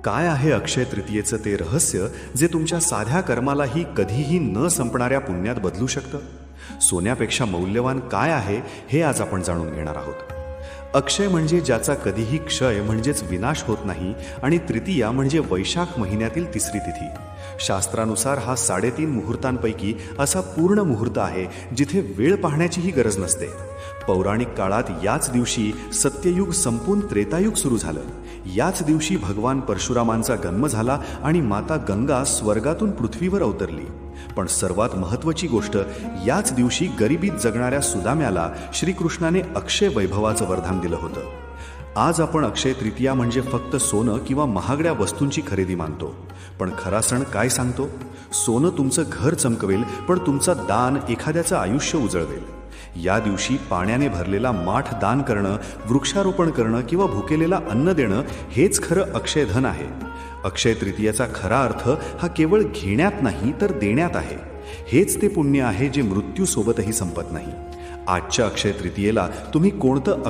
काय आहे अक्षय तृतीयेचं ते रहस्य जे तुमच्या साध्या कर्मालाही कधीही न संपणाऱ्या पुण्यात बदलू शकतं? सोन्यापेक्षा मौल्यवान काय आहे हे आज आपण जाणून घेणार आहोत. अक्षय म्हणजे ज्याचा कधीही क्षय म्हणजेच विनाश होत नाही, आणि तृतीया म्हणजे वैशाख महिन्यातील तिसरी तिथी. शास्त्रानुसार हा 3.5 मुहूर्तांपैकी असा पूर्ण मुहूर्त आहे जिथे वेळ पाहण्याचीही गरज नसते. पौराणिक काळात याच दिवशी सत्ययुग संपून त्रेतायुग सुरू झालं. याच दिवशी भगवान परशुरामांचा जन्म झाला आणि माता गंगा स्वर्गातून पृथ्वीवर अवतरली. पण सर्वात महत्त्वाची गोष्ट, याच दिवशी गरिबीत जगणाऱ्या सुदाम्याला श्रीकृष्णाने अक्षय वैभवाचं वरदान दिलं होतं. आज आपण अक्षय तृतीया म्हणजे फक्त सोनं किंवा महागड्या वस्तूंची खरेदी मानतो, पण खरा सण काय सांगतो? सोनं तुमचं घर चमकवेल, पण तुमचं दान एखाद्याचं आयुष्य उजळवेल. या दिवशी पाण्याने भरलेला माठ दान करणं, वृक्षारोपण करणं किंवा भुकेलेला अन्न देणं हेच खरं अक्षयधन आहे. अक्षय तृतीयाचा खरा अर्थ हा केवळ घेण्यात नाही तर देण्यात आहे. हेच ते पुण्य आहे जे मृत्यूसोबतही संपत नाही. आजच्या अक्षय तृतीयेला तुम्ही कोणतं